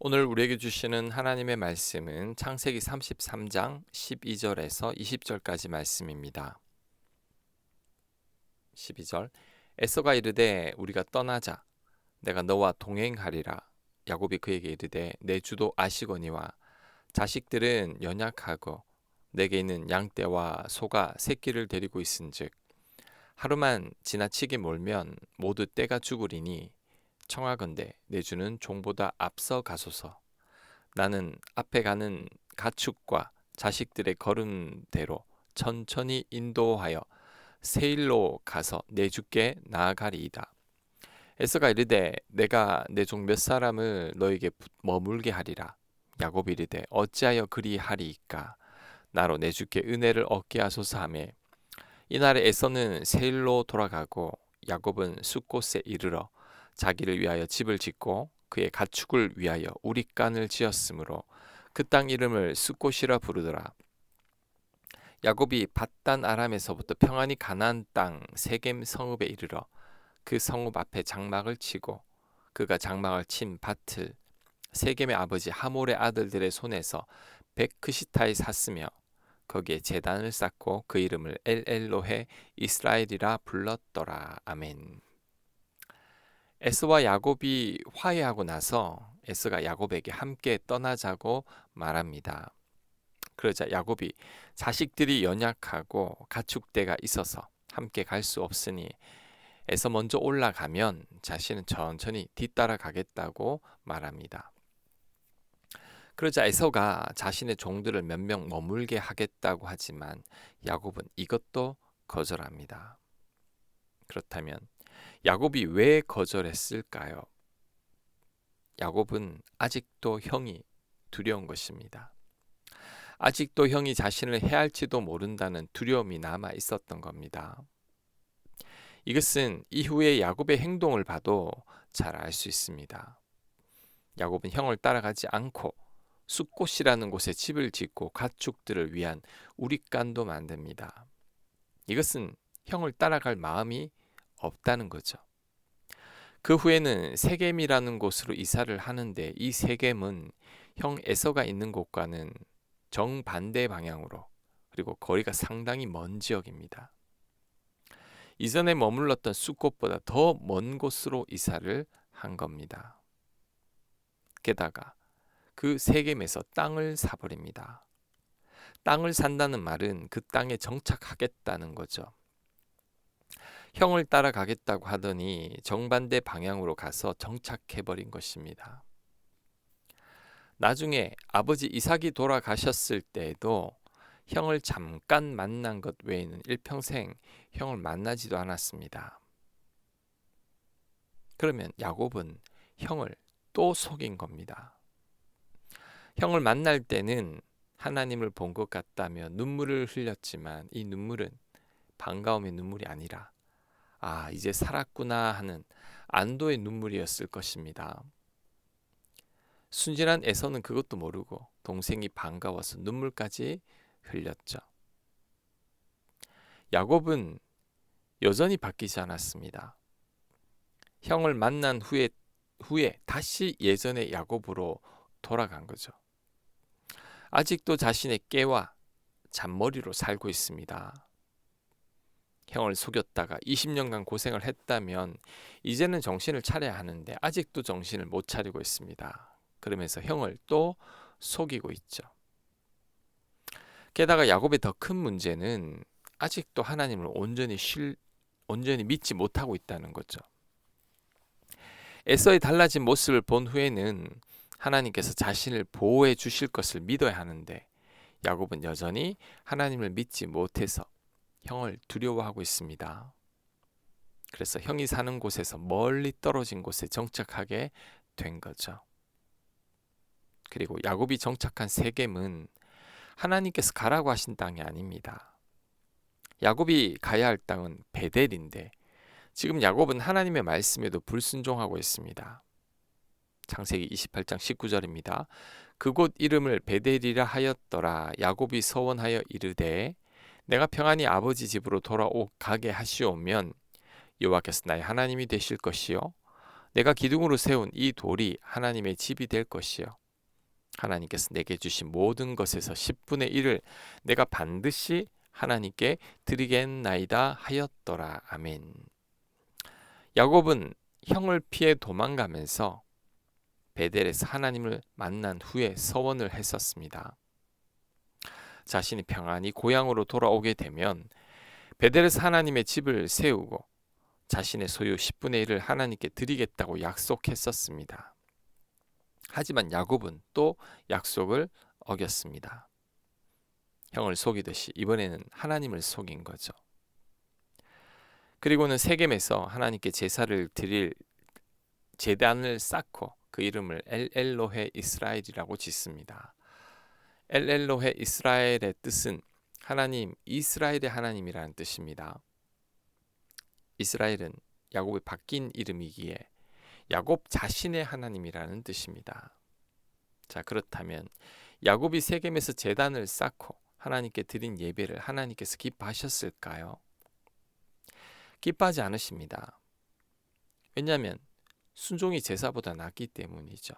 오늘 우리에게 주시는 하나님의 말씀은 창세기 33장 12절에서 20절까지 말씀입니다. 12절 에서가 이르되 우리가 떠나자 내가 너와 동행하리라. 야곱이 그에게 이르되 내 주도 아시거니와 자식들은 연약하고 내게 있는 양떼와 소가 새끼를 데리고 있은즉 하루만 지나치게 몰면 모두 떼가 죽으리니 청하건대 내 주는 종보다 앞서 가소서. 나는 앞에 가는 가축과 자식들의 걸음대로 천천히 인도하여 세일로 가서 내 주께 나아가리이다. 에서가 이르되 내가 내 종 몇 사람을 너에게 머물게 하리라. 야곱이 이르되 어찌하여 그리하리이까. 나로 내 주께 은혜를 얻게 하소서 하매 이날에 에서는 세일로 돌아가고 야곱은 숫곳에 이르러 자기를 위하여 집을 짓고 그의 가축을 위하여 우릿간을 지었으므로 그 땅 이름을 숫곳이라 부르더라. 야곱이 밧단 아람에서부터 평안히 가나안 땅 세겜 성읍에 이르러 그 성읍 앞에 장막을 치고 그가 장막을 친 밭을 세겜의 아버지 하몰의 아들들의 손에서 백크시타에 샀으며 거기에 제단을 쌓고 그 이름을 엘엘로헤 이스라엘이라 불렀더라. 아멘. 에서와 야곱이 화해하고 나서 에서가 야곱에게 함께 떠나자고 말합니다. 그러자 야곱이 자식들이 연약하고 가축대가 있어서 함께 갈 수 없으니 에서 먼저 올라가면 자신은 천천히 뒤따라 가겠다고 말합니다. 그러자 에서가 자신의 종들을 몇 명 머물게 하겠다고 하지만 야곱은 이것도 거절합니다. 그렇다면 야곱이 왜 거절했을까요? 야곱은 아직도 형이 두려운 것입니다. 아직도 형이 자신을 해할지도 모른다는 두려움이 남아 있었던 겁니다. 이것은 이후의 야곱의 행동을 봐도 잘 알 수 있습니다. 야곱은 형을 따라가지 않고 숫곳이라는 곳에 집을 짓고 가축들을 위한 우릿간도 만듭니다. 이것은 형을 따라갈 마음이 없다는 거죠. 그 후에는 세겜이라는 곳으로 이사를 하는데 이 세겜은 형 에서가 있는 곳과는 정반대 방향으로 그리고 거리가 상당히 먼 지역입니다. 이전에 머물렀던 숫곳보다 더 먼 곳으로 이사를 한 겁니다. 게다가 그 세겜에서 땅을 사버립니다. 땅을 산다는 말은 그 땅에 정착하겠다는 거죠. 형을 따라가겠다고 하더니 정반대 방향으로 가서 정착해버린 것입니다. 나중에 아버지 이삭이 돌아가셨을 때에도 형을 잠깐 만난 것 외에는 일평생 형을 만나지도 않았습니다. 그러면 야곱은 형을 또 속인 겁니다. 형을 만날 때는 하나님을 본 것 같다며 눈물을 흘렸지만 이 눈물은 반가움의 눈물이 아니라 이제 살았구나 하는 안도의 눈물이었을 것입니다. 순진한 에서는 그것도 모르고 동생이 반가워서 눈물까지 흘렸죠. 야곱은 여전히 바뀌지 않았습니다. 형을 만난 후에 다시 예전의 야곱으로 돌아간 거죠. 아직도 자신의 깨와 잔머리로 살고 있습니다. 형을 속였다가 20년간 고생을 했다면 이제는 정신을 차려야 하는데 아직도 정신을 못 차리고 있습니다. 그러면서 형을 또 속이고 있죠. 게다가 야곱의 더 큰 문제는 아직도 하나님을 온전히 믿지 못하고 있다는 거죠. 에서의 달라진 모습을 본 후에는 하나님께서 자신을 보호해 주실 것을 믿어야 하는데 야곱은 여전히 하나님을 믿지 못해서 형을 두려워하고 있습니다. 그래서 형이 사는 곳에서 멀리 떨어진 곳에 정착하게 된 거죠. 그리고 야곱이 정착한 세겜은 하나님께서 가라고 하신 땅이 아닙니다. 야곱이 가야 할 땅은 베델인데 지금 야곱은 하나님의 말씀에도 불순종하고 있습니다. 창세기 28장 19절입니다. 그곳 이름을 베델이라 하였더라. 야곱이 서원하여 이르되 내가 평안히 아버지 집으로 돌아가게 하시오면 여호와께서 나의 하나님이 되실 것이요 내가 기둥으로 세운 이 돌이 하나님의 집이 될 것이요 하나님께서 내게 주신 모든 것에서 10분의 1을 내가 반드시 하나님께 드리겠나이다 하였더라. 아멘. 야곱은 형을 피해 도망가면서 베델에서 하나님을 만난 후에 서원을 했었습니다. 자신이 평안히 고향으로 돌아오게 되면 베델에서 하나님의 집을 세우고 자신의 소유 10분의 1을 하나님께 드리겠다고 약속했었습니다. 하지만 야곱은 또 약속을 어겼습니다. 형을 속이듯이 이번에는 하나님을 속인 거죠. 그리고는 세겜에서 하나님께 제사를 드릴 제단을 쌓고 그 이름을 엘엘로헤 이스라엘이라고 짓습니다. 엘엘로헤 이스라엘의 뜻은 하나님, 이스라엘의 하나님이라는 뜻입니다. 이스라엘은 야곱의 바뀐 이름이기에 야곱 자신의 하나님이라는 뜻입니다. 자, 그렇다면 야곱이 세겜에서 제단을 쌓고 하나님께 드린 예배를 하나님께서 기뻐하셨을까요? 기뻐하지 않으십니다. 왜냐하면 순종이 제사보다 낫기 때문이죠.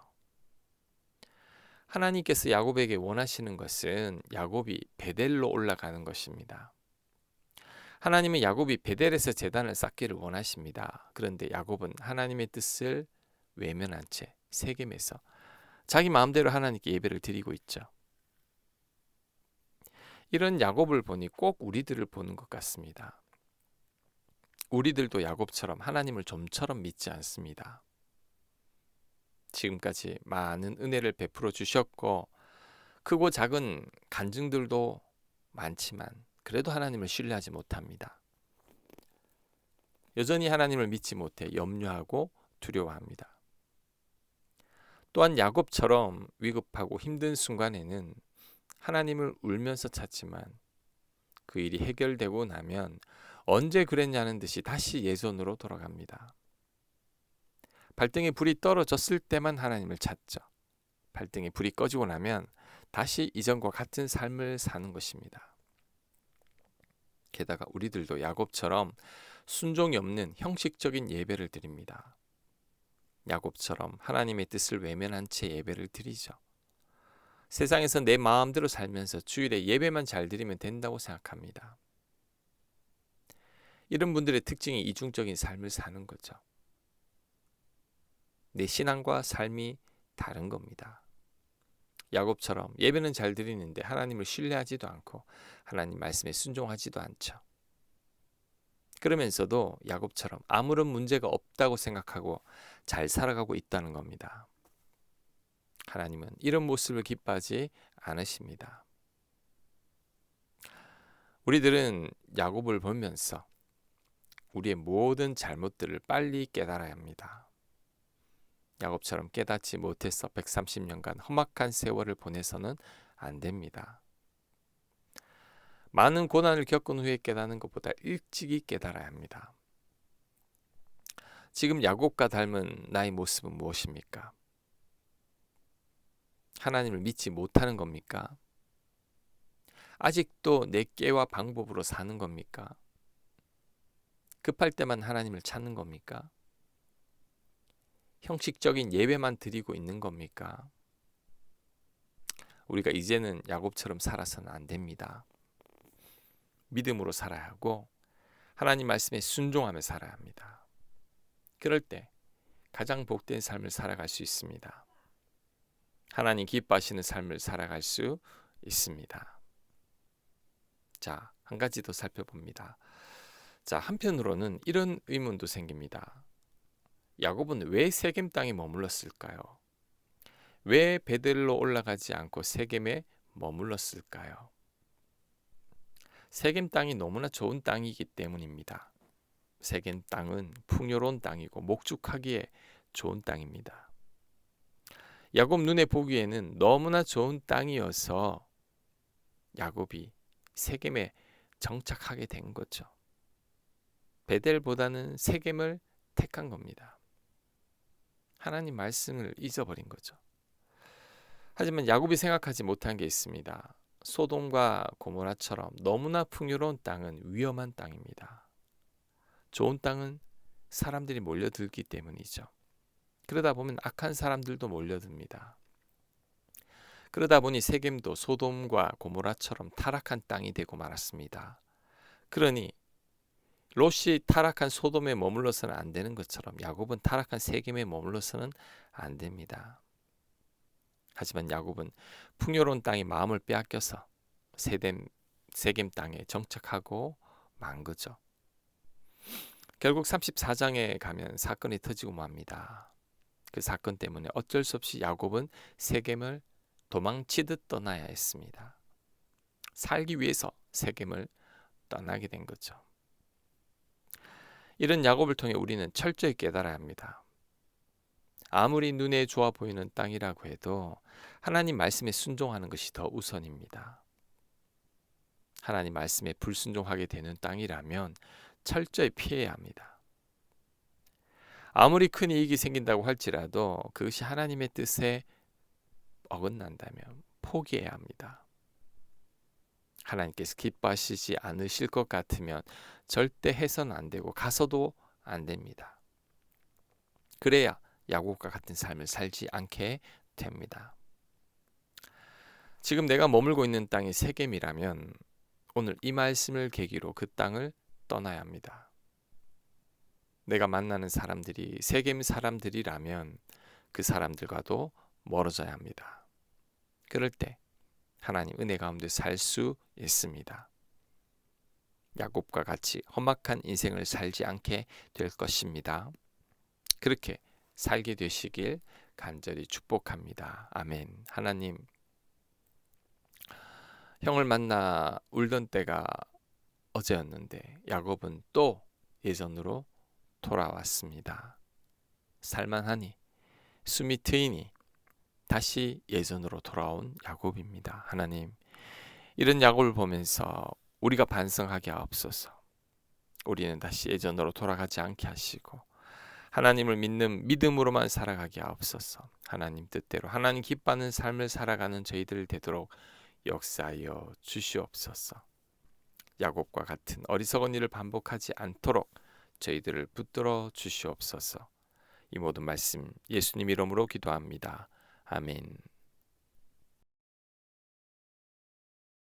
하나님께서 야곱에게 원하시는 것은 야곱이 베델로 올라가는 것입니다. 하나님은 야곱이 베델에서 제단을 쌓기를 원하십니다. 그런데 야곱은 하나님의 뜻을 외면한 채 세겜에서 자기 마음대로 하나님께 예배를 드리고 있죠. 이런 야곱을 보니 꼭 우리들을 보는 것 같습니다. 우리들도 야곱처럼 하나님을 좀처럼 믿지 않습니다. 지금까지 많은 은혜를 베풀어 주셨고 크고 작은 간증들도 많지만 그래도 하나님을 신뢰하지 못합니다. 여전히 하나님을 믿지 못해 염려하고 두려워합니다. 또한 야곱처럼 위급하고 힘든 순간에는 하나님을 울면서 찾지만 그 일이 해결되고 나면 언제 그랬냐는 듯이 다시 예전으로 돌아갑니다. 발등에 불이 떨어졌을 때만 하나님을 찾죠. 발등에 불이 꺼지고 나면 다시 이전과 같은 삶을 사는 것입니다. 게다가 우리들도 야곱처럼 순종이 없는 형식적인 예배를 드립니다. 야곱처럼 하나님의 뜻을 외면한 채 예배를 드리죠. 세상에서 내 마음대로 살면서 주일에 예배만 잘 드리면 된다고 생각합니다. 이런 분들의 특징이 이중적인 삶을 사는 거죠. 내 신앙과 삶이 다른 겁니다. 야곱처럼 예배는 잘 드리는데 하나님을 신뢰하지도 않고 하나님 말씀에 순종하지도 않죠. 그러면서도 야곱처럼 아무런 문제가 없다고 생각하고 잘 살아가고 있다는 겁니다. 하나님은 이런 모습을 기뻐하지 않으십니다. 우리들은 야곱을 보면서 우리의 모든 잘못들을 빨리 깨달아야 합니다. 야곱처럼 깨닫지 못해서 130년간 험악한 세월을 보내서는 안 됩니다. 많은 고난을 겪은 후에 깨닫는 것보다 일찍이 깨달아야 합니다. 지금 야곱과 닮은 나의 모습은 무엇입니까? 하나님을 믿지 못하는 겁니까? 아직도 내 깨와 방법으로 사는 겁니까? 급할 때만 하나님을 찾는 겁니까? 형식적인 예배만 드리고 있는 겁니까? 우리가 이제는 야곱처럼 살아서는 안 됩니다. 믿음으로 살아야 하고 하나님 말씀에 순종하며 살아야 합니다. 그럴 때 가장 복된 삶을 살아갈 수 있습니다. 하나님 기뻐하시는 삶을 살아갈 수 있습니다. 자, 한 가지 더 살펴봅니다. 자, 한편으로는 이런 의문도 생깁니다. 야곱은 왜 세겜 땅에 머물렀을까요? 왜 베델로 올라가지 않고 세겜에 머물렀을까요? 세겜 땅이 너무나 좋은 땅이기 때문입니다. 세겜 땅은 풍요로운 땅이고 목축하기에 좋은 땅입니다. 야곱 눈에 보기에는 너무나 좋은 땅이어서 야곱이 세겜에 정착하게 된 거죠. 베델보다는 세겜을 택한 겁니다. 하나님 말씀을 잊어버린 거죠. 하지만 야곱이 생각하지 못한 게 있습니다. 소돔과 고모라처럼 너무나 풍요로운 땅은 위험한 땅입니다. 좋은 땅은 사람들이 몰려들기 때문이죠. 그러다 보면 악한 사람들도 몰려듭니다. 그러다 보니 세겜도 소돔과 고모라처럼 타락한 땅이 되고 말았습니다. 그러니 롯이 타락한 소돔에 머물러서는 안 되는 것처럼 야곱은 타락한 세겜에 머물러서는 안 됩니다. 하지만 야곱은 풍요로운 땅에 마음을 빼앗겨서 세겜 땅에 정착하고 만 거죠. 결국 34장에 가면 사건이 터지고 맙니다. 그 사건 때문에 어쩔 수 없이 야곱은 세겜을 도망치듯 떠나야 했습니다. 살기 위해서 세겜을 떠나게 된 거죠. 이런 야곱을 통해 우리는 철저히 깨달아야 합니다. 아무리 눈에 좋아 보이는 땅이라고 해도 하나님 말씀에 순종하는 것이 더 우선입니다. 하나님 말씀에 불순종하게 되는 땅이라면 철저히 피해야 합니다. 아무리 큰 이익이 생긴다고 할지라도 그것이 하나님의 뜻에 어긋난다면 포기해야 합니다. 하나님께서 기뻐하시지 않으실 것 같으면 절대 해서는 안 되고 가서도 안 됩니다. 그래야 야곱과 같은 삶을 살지 않게 됩니다. 지금 내가 머물고 있는 땅이 세겜이라면 오늘 이 말씀을 계기로 그 땅을 떠나야 합니다. 내가 만나는 사람들이 세겜 사람들이라면 그 사람들과도 멀어져야 합니다. 그럴 때 하나님 은혜 가운데 살 수 있습니다. 야곱과 같이 험악한 인생을 살지 않게 될 것입니다. 그렇게 살게 되시길 간절히 축복합니다. 아멘. 하나님, 형을 만나 울던 때가 어제였는데 야곱은 또 예전으로 돌아왔습니다. 살만하니 숨이 트이니 다시 예전으로 돌아온 야곱입니다. 하나님, 이런 야곱을 보면서 우리가 반성하게 하옵소서. 우리는 다시 예전으로 돌아가지 않게 하시고 하나님을 믿는 믿음으로만 살아가게 하옵소서. 하나님 뜻대로 하나님 기뻐하는 삶을 살아가는 저희들 되도록 역사하여 주시옵소서. 야곱과 같은 어리석은 일을 반복하지 않도록 저희들을 붙들어 주시옵소서. 이 모든 말씀 예수님 이름으로 기도합니다. 아멘.